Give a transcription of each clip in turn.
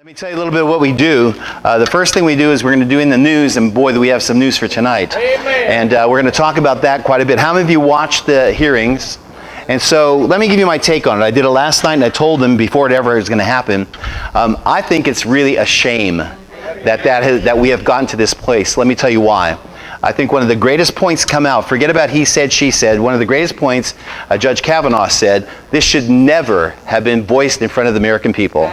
Let me tell you a little bit of what we do. The first thing we do is we're going to do in the news, and boy, do we have some news for tonight. Amen. And we're going to talk about that quite a bit. How many of you watched the hearings? And so let me give you my take on it. I did it last night, and I told them before it ever was going to happen. I think it's really a shame that we have gotten to this place. Let me tell you why. I think one of the greatest points come out, forget about he said, she said, one of the greatest points Judge Kavanaugh said, this should never have been voiced in front of the American people.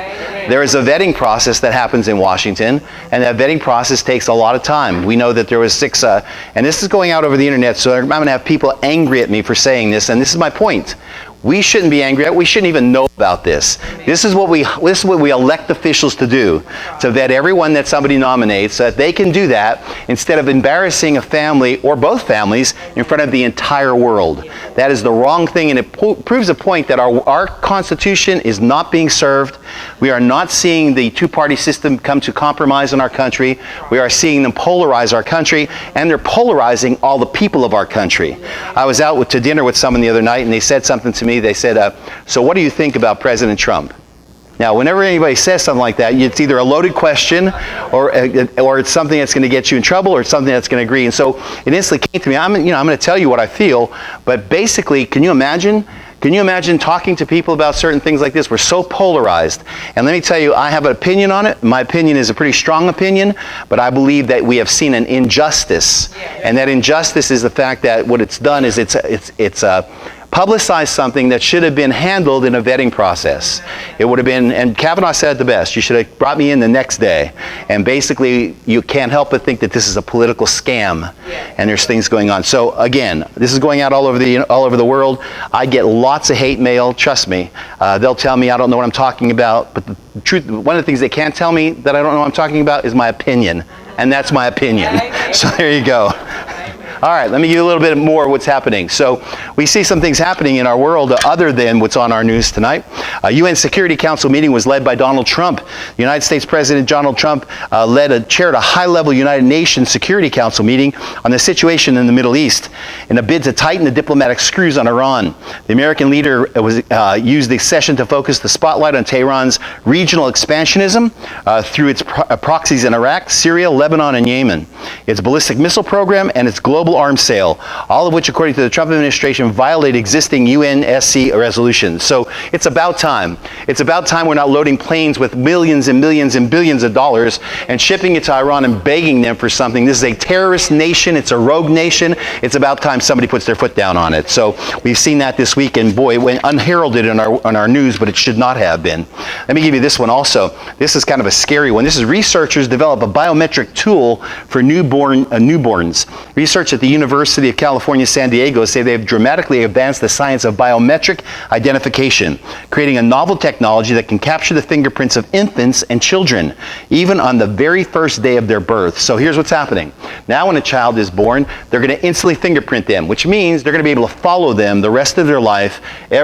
There is a vetting process that happens in Washington, and that vetting process takes a lot of time. We know that there was 6, and this is going out over the internet, so I'm going to have people angry at me for saying this, and this is my point. We shouldn't be angry at it. We shouldn't even know about this. This is what we elect officials to do, to vet everyone that somebody nominates so that they can do that instead of embarrassing a family or both families in front of the entire world. That is the wrong thing, and it proves a point that our Constitution is not being served. We are not seeing the two-party system come to compromise in our country. We are seeing them polarize our country, and they're polarizing all the people of our country. I was out to dinner with someone the other night, and they said something to me. They said, so what do you think about President Trump? Now, whenever anybody says something like that, it's either a loaded question or it's something that's going to get you in trouble or it's something that's going to agree. And so it instantly came to me, I'm going to tell you what I feel, but basically, can you imagine talking to people about certain things like this? We're so polarized. And let me tell you, I have an opinion on it. My opinion is a pretty strong opinion, but I believe that we have seen an injustice. And that injustice is the fact that what it's done is it's publicized something that should have been handled in a vetting process. It would have been, and Kavanaugh said it the best, you should have brought me in the next day. And basically, you can't help but think that this is a political scam, and there's things going on. So again, this is going out all over the world. I get lots of hate mail, trust me. They'll tell me I don't know what I'm talking about, but the truth, one of the things they can't tell me that I don't know what I'm talking about is my opinion. And that's my opinion. So there you go. All right, let me give you a little bit more of what's happening. So we see some things happening in our world other than what's on our news tonight. A UN Security Council meeting was led by Donald Trump. The United States President Donald Trump chaired a high-level United Nations Security Council meeting on the situation in the Middle East in a bid to tighten the diplomatic screws on Iran. The American leader used the session to focus the spotlight on Tehran's regional expansionism through its proxies in Iraq, Syria, Lebanon, and Yemen, its ballistic missile program, and its global arms sale, all of which, according to the Trump administration, violate existing UNSC resolutions. So it's about time. It's about time we're not loading planes with millions and millions and billions of dollars and shipping it to Iran and begging them for something. This is a terrorist nation. It's a rogue nation. It's about time somebody puts their foot down on it. So we've seen that this week, and boy, it went unheralded on our news, but it should not have been. Let me give you this one also. This is kind of a scary one. This is researchers develop a biometric tool for newborns. Research at the University of California, San Diego say they've dramatically advanced the science of biometric identification, creating a novel technology that can capture the fingerprints of infants and children, even on the very first day of their birth. So here's what's happening. Now when a child is born, they're going to instantly fingerprint them, which means they're going to be able to follow them the rest of their life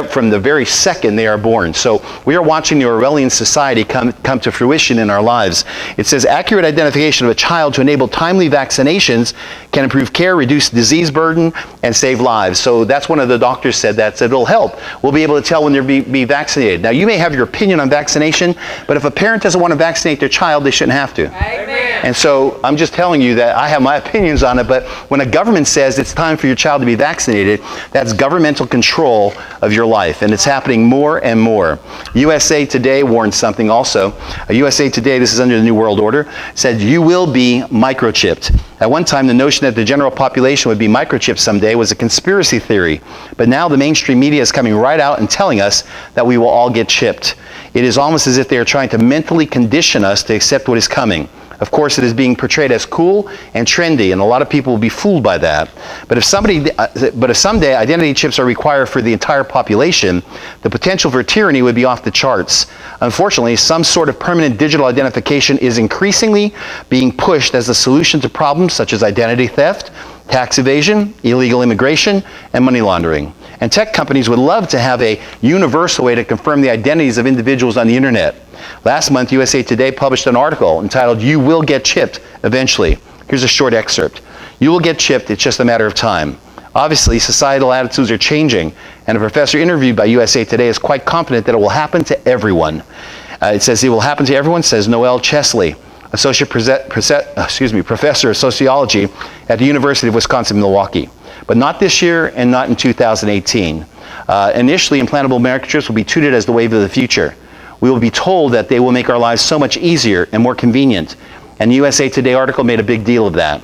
from the very second they are born. So we are watching the Orwellian society come to fruition in our lives. It says accurate identification of a child to enable timely vaccinations can improve care, reduce disease burden, and save lives. So that's one of the doctors said it'll help. We'll be able to tell when they're be vaccinated. Now, you may have your opinion on vaccination, but if a parent doesn't want to vaccinate their child, they shouldn't have to. Amen. And so I'm just telling you that I have my opinions on it, but when a government says it's time for your child to be vaccinated, that's governmental control of your life, and it's happening more and more. USA Today warned something also. USA Today, this is under the New World Order, said you will be microchipped. At one time, the notion that the general population would be microchipped someday was a conspiracy theory, but now the mainstream media is coming right out and telling us that we will all get chipped. It is almost as if they are trying to mentally condition us to accept what is coming. Of course, it is being portrayed as cool and trendy, and a lot of people will be fooled by that. But if someday identity chips are required for the entire population, the potential for tyranny would be off the charts. Unfortunately, some sort of permanent digital identification is increasingly being pushed as a solution to problems such as identity theft, tax evasion, illegal immigration, and money laundering. And tech companies would love to have a universal way to confirm the identities of individuals on the internet. Last month, USA Today published an article entitled, "You Will Get Chipped Eventually." Here's a short excerpt. You will get chipped, it's just a matter of time. Obviously, societal attitudes are changing, and a professor interviewed by USA Today is quite confident that it will happen to everyone. It says it will happen to everyone, says Noel Chesley, associate professor of sociology at the University of Wisconsin-Milwaukee. But not this year and not in 2018. Initially, implantable microchips will be touted as the wave of the future. We will be told that they will make our lives so much easier and more convenient. And the USA Today article made a big deal of that.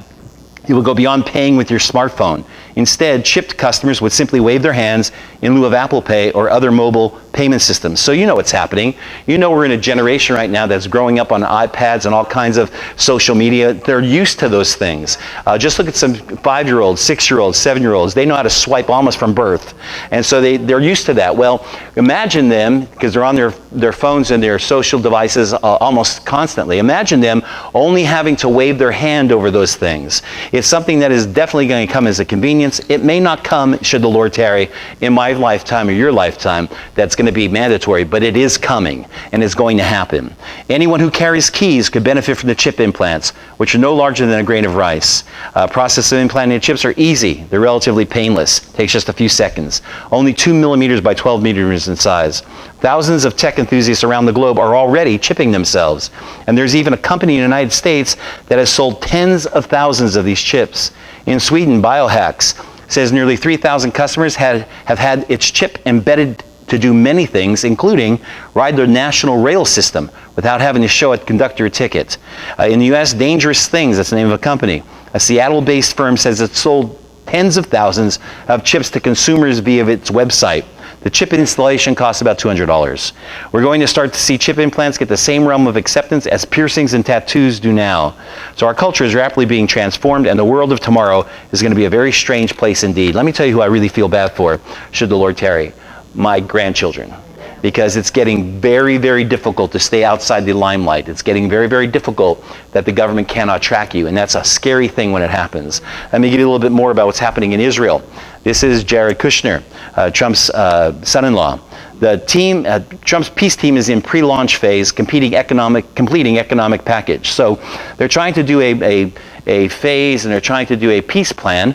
It will go beyond paying with your smartphone. Instead, chipped customers would simply wave their hands in lieu of Apple Pay or other mobile payment systems. So you know what's happening. You know we're in a generation right now that's growing up on iPads and all kinds of social media. They're used to those things. Just look at some 5-year-olds, 6-year-olds, 7-year-olds. They know how to swipe almost from birth. And so they're used to that. Well, imagine them, because they're on their phones and their social devices almost constantly. Imagine them only having to wave their hand over those things. It's something that is definitely going to come as a convenience. It may not come, should the Lord tarry, in my lifetime or your lifetime. That's going to be mandatory, but it is coming and it's going to happen. Anyone who carries keys could benefit from the chip implants, which are no larger than a grain of rice. Process of implanting chips are easy. They're relatively painless. Takes just a few seconds. Only 2 millimeters by 12 millimeters in size. Thousands of tech enthusiasts around the globe are already chipping themselves. And there's even a company in the United States that has sold tens of thousands of these chips. In Sweden, Biohacks says nearly 3,000 customers have had its chip embedded to do many things, including ride their national rail system without having to show a conductor a ticket. In the U.S., Dangerous Things, that's the name of a company, a Seattle-based firm, says it sold tens of thousands of chips to consumers via its website. The chip installation costs about $200. We're going to start to see chip implants get the same realm of acceptance as piercings and tattoos do now. So our culture is rapidly being transformed, and the world of tomorrow is going to be a very strange place indeed. Let me tell you who I really feel bad for, should the Lord tarry. My grandchildren. Because it's getting very, very difficult to stay outside the limelight. It's getting very, very difficult that the government cannot track you, and that's a scary thing when it happens. Let me give you a little bit more about what's happening in Israel. This is Jared Kushner, Trump's son-in-law. The team, Trump's peace team, is in pre-launch phase, completing economic package. So they're trying to do a phase, and they're trying to do a peace plan.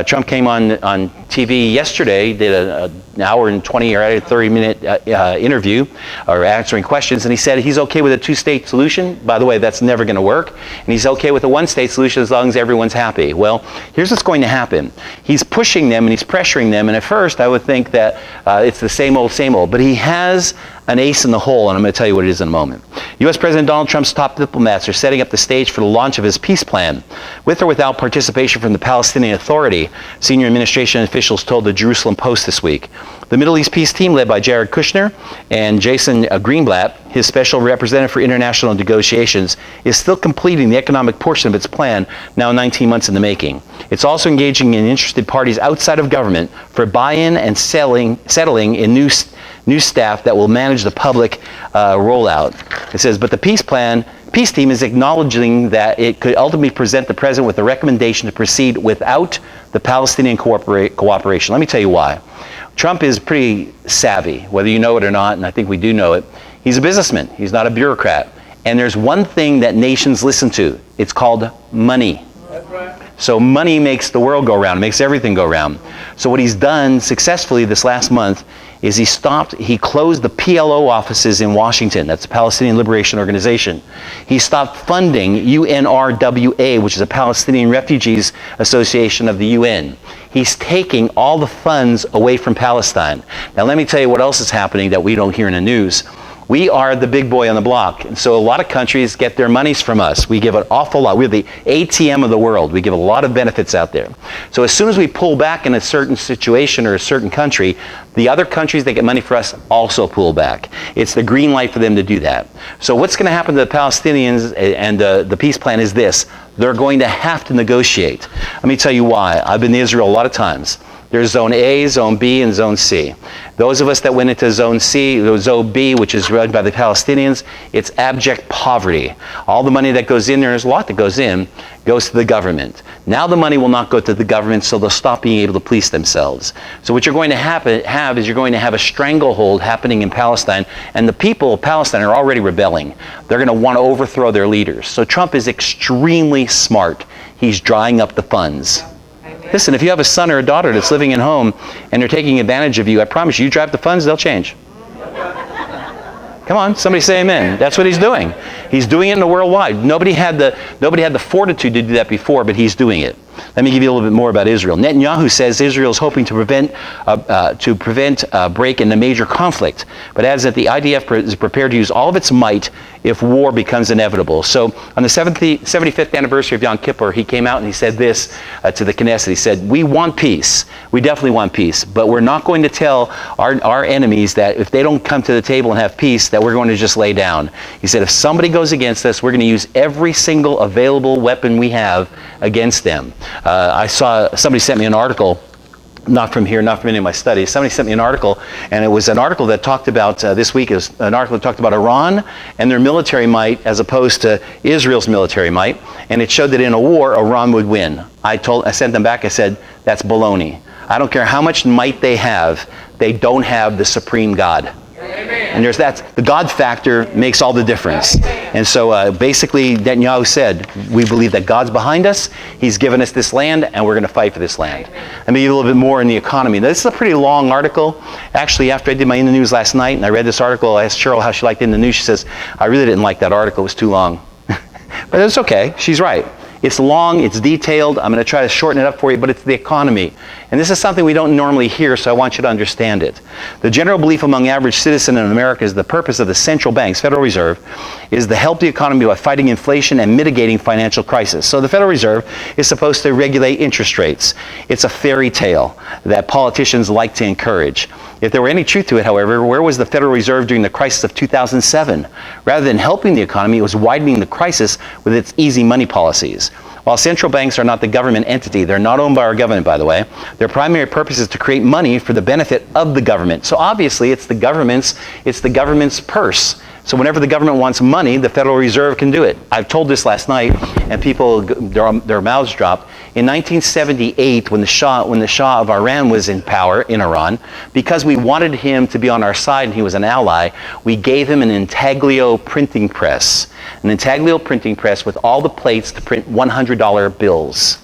Trump came on TV yesterday, did an hour and 20 or 30-minute interview, or answering questions, and he said he's okay with a two-state solution. By the way, that's never going to work. And he's okay with a one-state solution as long as everyone's happy. Well, here's what's going to happen. He's pushing them and he's pressuring them, and at first I would think that it's the same old, but he has an ace in the hole, and I'm going to tell you what it is in a moment. U.S. President Donald Trump's top diplomats are setting up the stage for the launch of his peace plan. With or without participation from the Palestinian Authority, senior administration officials told the Jerusalem Post this week. The Middle East peace team, led by Jared Kushner and Jason Greenblatt, his special representative for international negotiations, is still completing the economic portion of its plan, now 19 months in the making. It's also engaging in interested parties outside of government for buy-in and settling in new staff that will manage the public rollout. It says, but the peace team is acknowledging that it could ultimately present the president with a recommendation to proceed without the Palestinian cooperation. Let me tell you why. Trump is pretty savvy, whether you know it or not, and I think we do know it. He's a businessman. He's not a bureaucrat. And there's one thing that nations listen to. It's called money. That's right. So money makes the world go round, makes everything go round. So what he's done successfully this last month is he closed the PLO offices in Washington. That's the Palestinian Liberation Organization. He stopped funding UNRWA, which is a Palestinian Refugees Association of the UN. He's taking all the funds away from Palestine. Now let me tell you what else is happening that we don't hear in the news. We are the big boy on the block, and so a lot of countries get their monies from us. We give an awful lot. We're the ATM of the world. We give a lot of benefits out there. So as soon as we pull back in a certain situation or a certain country, the other countries that get money for us also pull back. It's the green light for them to do that. So what's going to happen to the Palestinians and the peace plan is this. They're going to have to negotiate. Let me tell you why. I've been to Israel a lot of times. There's Zone A, Zone B, and Zone C. Those of us that went into Zone C, Zone B, which is run by the Palestinians, it's abject poverty. All the money that goes in there's a lot that goes to the government. Now the money will not go to the government, so they'll stop being able to police themselves. So what you're going to have is you're going to have a stranglehold happening in Palestine, and the people of Palestine are already rebelling. They're going to want to overthrow their leaders. So Trump is extremely smart. He's drying up the funds. Listen, if you have a son or a daughter that's living at home and they're taking advantage of you, I promise you, you drive the funds, they'll change. Come on, somebody say amen. That's what he's doing. He's doing it in the worldwide. Nobody had the fortitude to do that before, but he's doing it. Let me give you a little bit more about Israel. Netanyahu says Israel is hoping to prevent a break in the major conflict, but adds that the IDF is prepared to use all of its might if war becomes inevitable. So on the 75th anniversary of Yom Kippur, he came out and he said this to the Knesset. He said, we want peace. We definitely want peace, but we're not going to tell our enemies that if they don't come to the table and have peace, that we're going to just lay down. He said, if somebody goes against us, we're going to use every single available weapon we have against them. I saw somebody sent me an article, not from here, not from any of my studies. Somebody sent me an article, and it was an article that talked about, this week is an article that talked about Iran and their military might as opposed to Israel's military might, and it showed that in a war, Iran would win. I sent them back, I said, that's baloney. I don't care how much might they have, they don't have the supreme God. And the God factor makes all the difference. And so basically Netanyahu said, we believe that God's behind us, he's given us this land, and we're going to fight for this land. Let me give you a little bit more in the economy. This is a pretty long article. Actually, after I did my In the News last night and I read this article, I asked Cheryl how she liked In the News. She says, I really didn't like that article, it was too long. But it's okay, she's right. It's long, it's detailed, I'm going to try to shorten it up for you, but it's the economy. And this is something we don't normally hear, so I want you to understand it. The general belief among average citizens in America is the purpose of the central banks, Federal Reserve, is to help the economy by fighting inflation and mitigating financial crisis. So the Federal Reserve is supposed to regulate interest rates. It's a fairy tale that politicians like to encourage. If there were any truth to it, however, where was the Federal Reserve during the crisis of 2007? Rather than helping the economy, it was widening the crisis with its easy money policies. While central banks are not the government entity, they're not owned by our government, by the way, their primary purpose is to create money for the benefit of the government. So obviously it's the government's purse. So whenever the government wants money, the Federal Reserve can do it. I've told this last night, and people, their mouths dropped. In 1978, when the Shah of Iran was in power in Iran, because we wanted him to be on our side and he was an ally, we gave him an intaglio printing press. An intaglio printing press with all the plates to print $100 bills.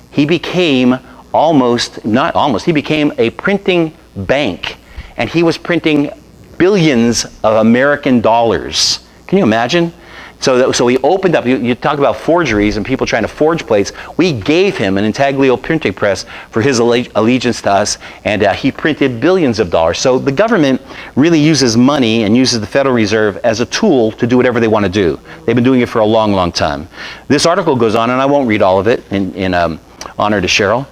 He became he became a printing bank, and he was printing billions of American dollars. Can you imagine? So he opened up, you talk about forgeries and people trying to forge plates. We gave him an intaglio printing press for his allegiance to us, and he printed billions of dollars. So the government really uses money and uses the Federal Reserve as a tool to do whatever they want to do. They've been doing it for a long, long time. This article goes on, and I won't read all of it in honor to Cheryl.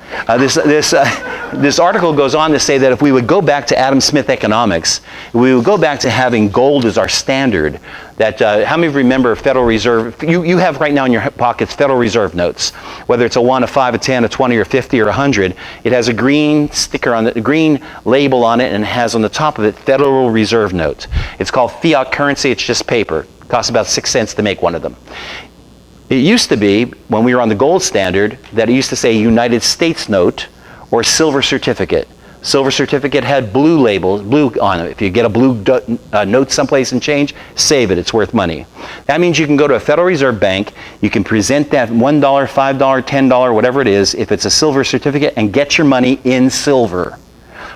This article goes on to say that if we would go back to Adam Smith economics, we would go back to having gold as our standard. That how many of you remember Federal Reserve? You have right now in your pockets Federal Reserve notes. Whether it's a 1, a 5, a 10, a 20, or 50, or 100, it has a green sticker on it, a green label on it, and it has on the top of it Federal Reserve note. It's called fiat currency. It's just paper. It costs about 6 cents to make one of them. It used to be, when we were on the gold standard, that it used to say United States note or silver certificate. Silver certificate had blue labels, blue on it. If you get a blue note someplace and change, save it, it's worth money. That means you can go to a Federal Reserve Bank, you can present that $1, $5, $10, whatever it is, if it's a silver certificate, and get your money in silver.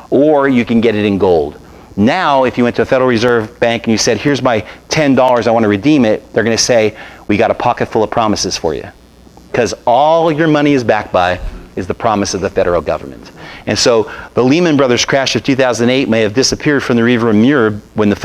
Or you can get it in gold. Now, if you went to a Federal Reserve Bank and you said, here's my $10, I want to redeem it, they're going to say, we got a pocket full of promises for you. Because all your money is backed by is the promise of the federal government. And so the Lehman Brothers crash of 2008 may have disappeared from the rearview mirror when the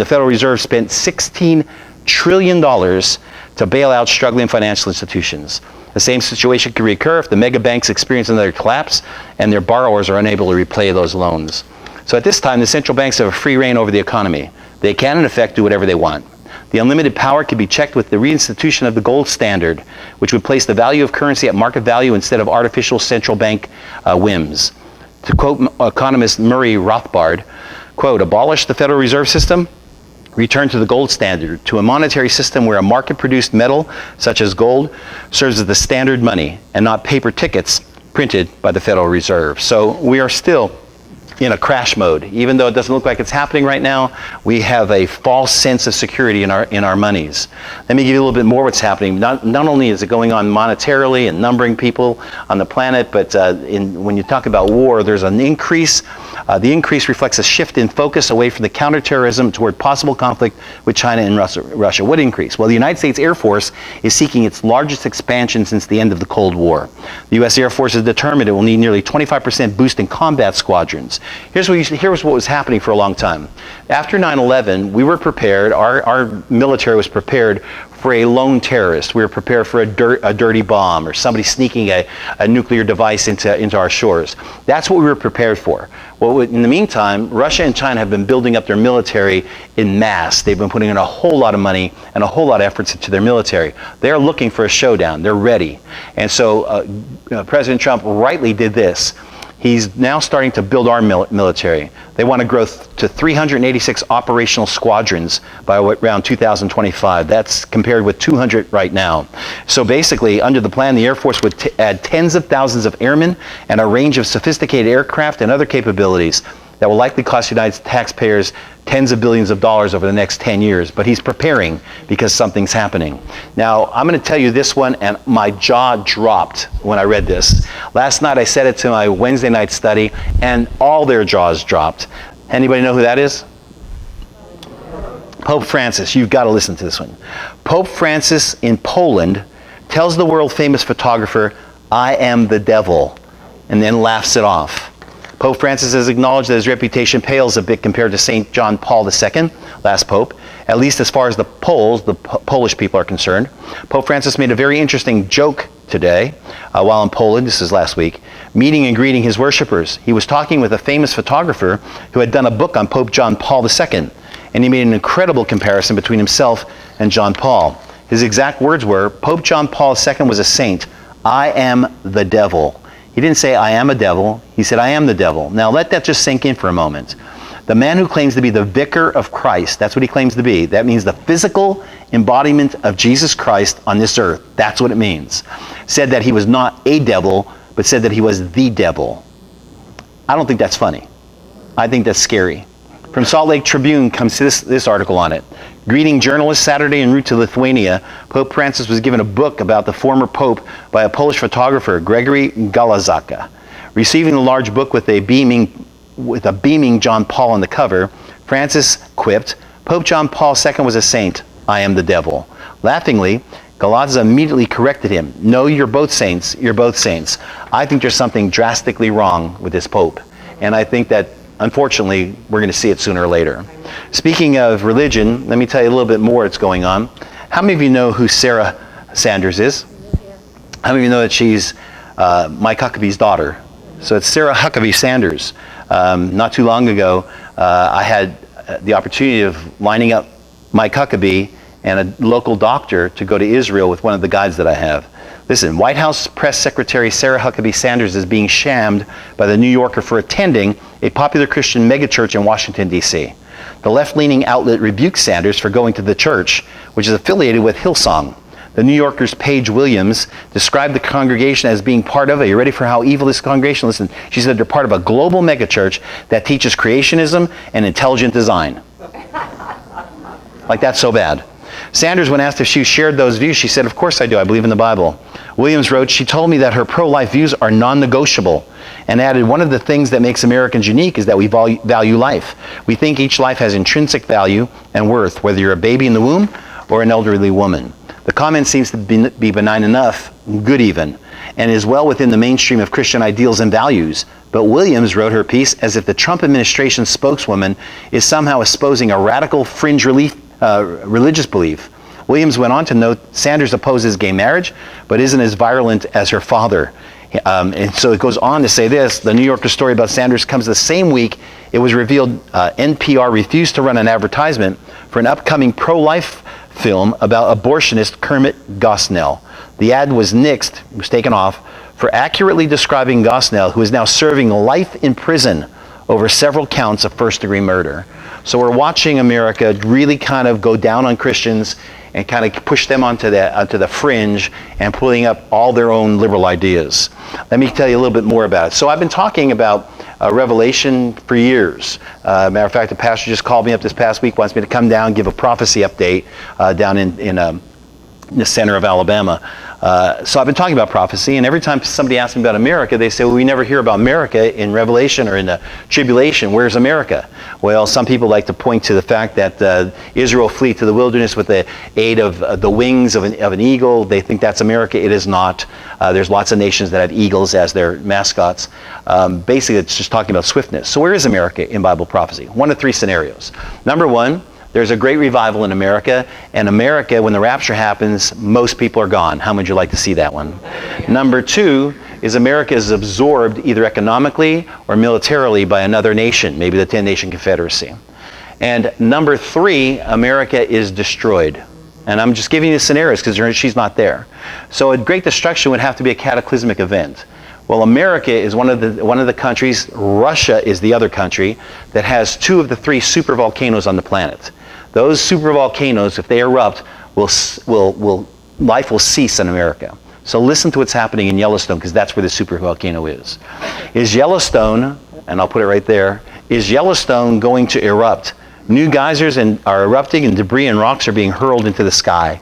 Federal Reserve spent $16 trillion to bail out struggling financial institutions. The same situation could recur if the mega banks experience another collapse and their borrowers are unable to repay those loans. So at this time, the central banks have a free rein over the economy. They can, in effect, do whatever they want. The unlimited power can be checked with the reinstitution of the gold standard, which would place the value of currency at market value instead of artificial central bank whims. To quote economist Murray Rothbard, quote, abolish the Federal Reserve System, return to the gold standard, to a monetary system where a market-produced metal, such as gold, serves as the standard money and not paper tickets printed by the Federal Reserve. So we are still in a crash mode. Even though it doesn't look like it's happening right now, we have a false sense of security in our monies. Let me give you a little bit more what's happening. Not only is it going on monetarily and numbering people on the planet, but when you talk about war, there's an increase The increase reflects a shift in focus away from the counterterrorism toward possible conflict with China and Russia. What increase? Well, the United States Air Force is seeking its largest expansion since the end of the Cold War. The U.S. Air Force is determined it will need nearly 25% boost in combat squadrons. Here's what was happening for a long time. After 9/11, we were prepared, our military was prepared for a lone terrorist. We were prepared for a dirty bomb or somebody sneaking a nuclear device into our shores. That's what we were prepared for. Well, in the meantime, Russia and China have been building up their military in mass. They've been putting in a whole lot of money and a whole lot of efforts into their military. They're looking for a showdown. They're ready. And so President Trump rightly did this. He's now starting to build our military. They want to grow to 386 operational squadrons by around 2025. That's compared with 200 right now. So basically, under the plan, the Air Force would add tens of thousands of airmen and a range of sophisticated aircraft and other capabilities that will likely cost United taxpayers tens of billions of dollars over the next 10 years. But he's preparing because something's happening. Now, I'm going to tell you this one, and my jaw dropped when I read this. Last night I said it to my Wednesday night study, and all their jaws dropped. Anybody know who that is? Pope Francis. You've got to listen to this one. Pope Francis in Poland tells the world-famous photographer, "I am the devil," and then laughs it off. Pope Francis has acknowledged that his reputation pales a bit compared to St. John Paul II, last pope, at least as far as the Polish people are concerned. Pope Francis made a very interesting joke today while in Poland, this is last week, meeting and greeting his worshipers. He was talking with a famous photographer who had done a book on Pope John Paul II, and he made an incredible comparison between himself and John Paul. His exact words were, "Pope John Paul II was a saint. I am the devil." He didn't say, "I am a devil." He said, "I am the devil." Now let that just sink in for a moment. The man who claims to be the vicar of Christ, that's what he claims to be. That means the physical embodiment of Jesus Christ on this earth. That's what it means. Said that he was not a devil, but said that he was the devil. I don't think that's funny. I think that's scary. From Salt Lake Tribune comes this article on it. Greeting journalists Saturday en route to Lithuania, Pope Francis was given a book about the former pope by a Polish photographer, Gregory Galazaka. Receiving the large book with a beaming John Paul on the cover, Francis quipped, "Pope John Paul II was a saint. I am the devil." Laughingly, Galazza immediately corrected him. "No, you're both saints. You're both saints." I think there's something drastically wrong with this pope. And I think that, unfortunately, we're going to see it sooner or later. Speaking of religion, let me tell you a little bit more that's going on. How many of you know who Sarah Sanders is? How many of you know that she's Mike Huckabee's daughter? So it's Sarah Huckabee Sanders. Not too long ago, I had the opportunity of lining up Mike Huckabee and a local doctor to go to Israel with one of the guides that I have. Listen, White House Press Secretary Sarah Huckabee Sanders is being shammed by the New Yorker for attending a popular Christian megachurch in Washington, D.C. The left-leaning outlet rebuked Sanders for going to the church, which is affiliated with Hillsong. The New Yorker's Paige Williams described the congregation as being part of, are you ready for how evil this congregation? Listen, she said they're part of a global megachurch that teaches creationism and intelligent design. Like that's so bad. Sanders, when asked if she shared those views, she said, "Of course I do. I believe in the Bible." Williams wrote, "She told me that her pro-life views are non-negotiable," and added, "One of the things that makes Americans unique is that we value life. We think each life has intrinsic value and worth, whether you're a baby in the womb or an elderly woman." The comment seems to be benign enough, good even, and is well within the mainstream of Christian ideals and values. But Williams wrote her piece as if the Trump administration spokeswoman is somehow espousing a radical fringe religious belief. Williams went on to note Sanders opposes gay marriage, but isn't as virulent as her father. And so it goes on to say this, the New Yorker story about Sanders comes the same week it was revealed NPR refused to run an advertisement for an upcoming pro-life film about abortionist Kermit Gosnell. The ad was nixed, it was taken off, for accurately describing Gosnell, who is now serving life in prison over several counts of first-degree murder. So we're watching America really kind of go down on Christians and kind of push them onto the fringe and pulling up all their own liberal ideas. Let me tell you a little bit more about it. So I've been talking about Revelation for years. Matter of fact, the pastor just called me up this past week, wants me to come down, give a prophecy update down in the center of Alabama. So I've been talking about prophecy, and every time somebody asks me about America, they say, well, we never hear about America in Revelation or in the tribulation. Where's America? Well, some people like to point to the fact that Israel flee to the wilderness with the aid of the wings of an eagle. They think that's America. It is not. There's lots of nations that have eagles as their mascots. Basically, it's just talking about swiftness. So where is America in Bible prophecy? One of three scenarios. Number one, there's a great revival in America, and America, when the rapture happens, most people are gone. How would you like to see that one? Number two is America is absorbed either economically or militarily by another nation, maybe the 10-nation confederacy. And number three, America is destroyed. And I'm just giving you scenarios because she's not there. So a great destruction would have to be a cataclysmic event. Well, America is one of the countries, Russia is the other country, that has two of the three supervolcanoes on the planet. Those supervolcanoes, if they erupt, life will cease in America. So listen to what's happening in Yellowstone, because that's where the supervolcano is. Is Yellowstone, and I'll put it right there, is Yellowstone going to erupt? New geysers are erupting, and debris and rocks are being hurled into the sky.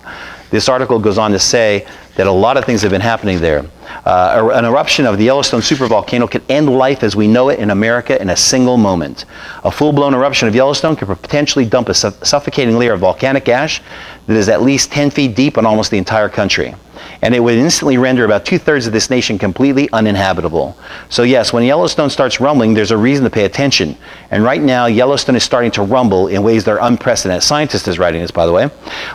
This article goes on to say that a lot of things have been happening there. An eruption of the Yellowstone supervolcano could end life as we know it in America in a single moment. A full-blown eruption of Yellowstone could potentially dump a suffocating layer of volcanic ash that is at least 10 feet deep on almost the entire country. And it would instantly render about 2/3 of this nation completely uninhabitable. So yes, when Yellowstone starts rumbling, there's a reason to pay attention. And right now, Yellowstone is starting to rumble in ways that are unprecedented. A scientist is writing this, by the way.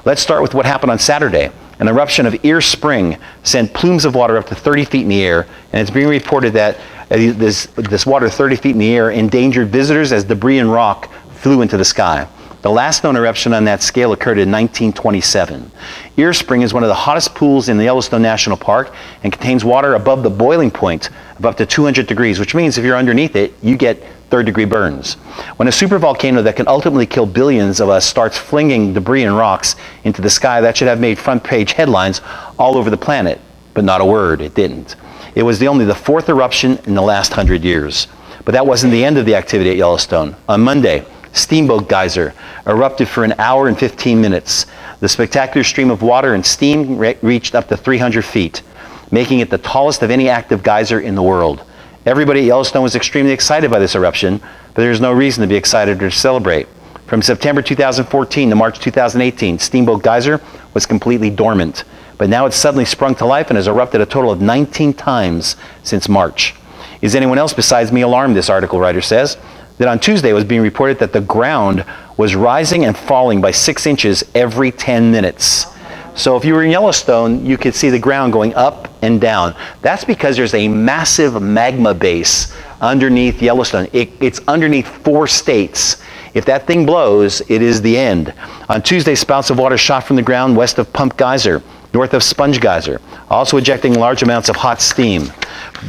Let's start with what happened on Saturday. An eruption of Ear Spring sent plumes of water up to 30 feet in the air, and it's being reported that this water 30 feet in the air endangered visitors as debris and rock flew into the sky. The last known eruption on that scale occurred in 1927. Ear Spring is one of the hottest pools in the Yellowstone National Park and contains water above the boiling point of up to 200 degrees, which means if you're underneath it, you get third-degree burns. When a supervolcano that can ultimately kill billions of us starts flinging debris and rocks into the sky, that should have made front-page headlines all over the planet, but not a word. It didn't. It was only the fourth eruption in the last 100 years. But that wasn't the end of the activity at Yellowstone. On Monday, Steamboat Geyser erupted for an hour and 15 minutes. The spectacular stream of water and steam reached up to 300 feet, making it the tallest of any active geyser in the world. Everybody at Yellowstone was extremely excited by this eruption, but there's no reason to be excited or to celebrate. From September 2014 to March 2018, Steamboat Geyser was completely dormant, but now it's suddenly sprung to life and has erupted a total of 19 times since March. Is anyone else besides me alarmed, this article writer says? That on Tuesday it was being reported that the ground was rising and falling by 6 inches every 10 minutes. So if you were in Yellowstone, you could see the ground going up and down. That's because there's a massive magma base underneath Yellowstone. It's underneath 4 states. If that thing blows, it is the end. On Tuesday, spouts of water shot from the ground west of Pump Geyser, north of Sponge Geyser, also ejecting large amounts of hot steam.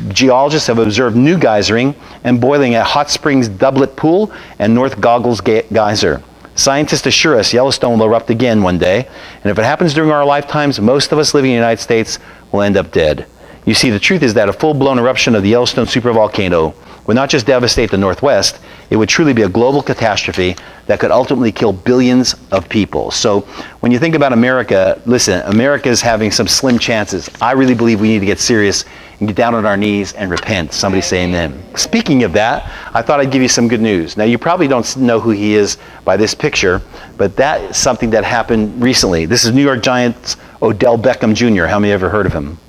Geologists have observed new geysering and boiling at Hot Springs Doublet Pool and North Goggles Geyser. Scientists assure us Yellowstone will erupt again one day, and if it happens during our lifetimes, most of us living in the United States will end up dead. You see, the truth is that a full-blown eruption of the Yellowstone supervolcano would not just devastate the Northwest, it would truly be a global catastrophe that could ultimately kill billions of people. So when you think about America, listen, America is having some slim chances. I really believe we need to get serious and get down on our knees and repent. Somebody say amen. Speaking of that, I thought I'd give you some good news. Now, you probably don't know who he is by this picture, but that is something that happened recently. This is New York Giants Odell Beckham Jr. How many ever heard of him?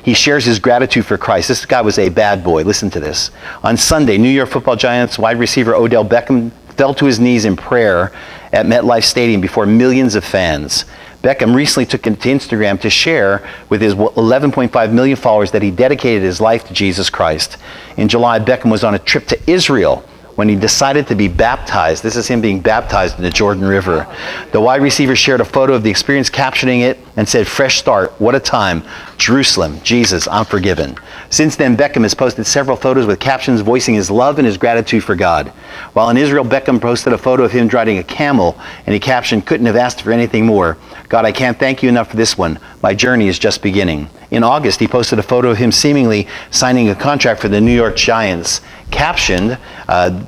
He shares his gratitude for Christ. This guy was a bad boy. Listen to this. On Sunday, New York Football Giants wide receiver Odell Beckham fell to his knees in prayer at MetLife Stadium before millions of fans. Beckham recently took to Instagram to share with his 11.5 million followers that he dedicated his life to Jesus Christ. In July, Beckham was on a trip to Israel when he decided to be baptized. This is him being baptized in the Jordan River. The wide receiver shared a photo of the experience, captioning it, and said, "Fresh start, what a time. Jerusalem, Jesus, I'm forgiven." Since then, Beckham has posted several photos with captions voicing his love and his gratitude for God. While in Israel, Beckham posted a photo of him riding a camel, and he captioned, "Couldn't have asked for anything more. God, I can't thank you enough for this one. My journey is just beginning." In August, he posted a photo of him seemingly signing a contract for the New York Giants. captioned,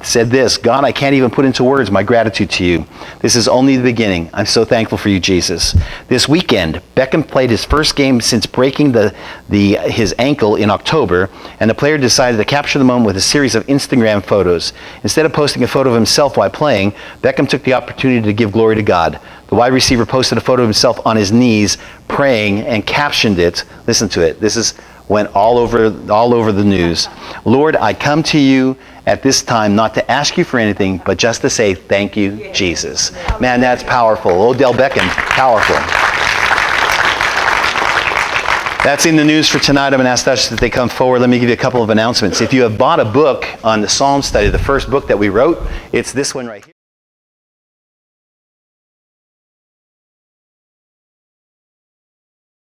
said this: God, I can't even put into words my gratitude to you. This is only the beginning. I'm so thankful for you, Jesus. This weekend, Beckham played his first game since breaking his ankle in October, and the player decided to capture the moment with a series of Instagram photos. Instead of posting a photo of himself while playing, Beckham took the opportunity to give glory to God. The wide receiver posted a photo of himself on his knees praying and captioned it. Listen to it. Went all over the news. Lord, I come to you at this time not to ask you for anything, but just to say thank you, Jesus. Man, that's powerful. Odell Beckham, powerful. That's in the news for tonight. I'm going to ask ushers that they come forward. Let me give you a couple of announcements. If you have bought a book on the Psalm study, the first book that we wrote, it's this one right here.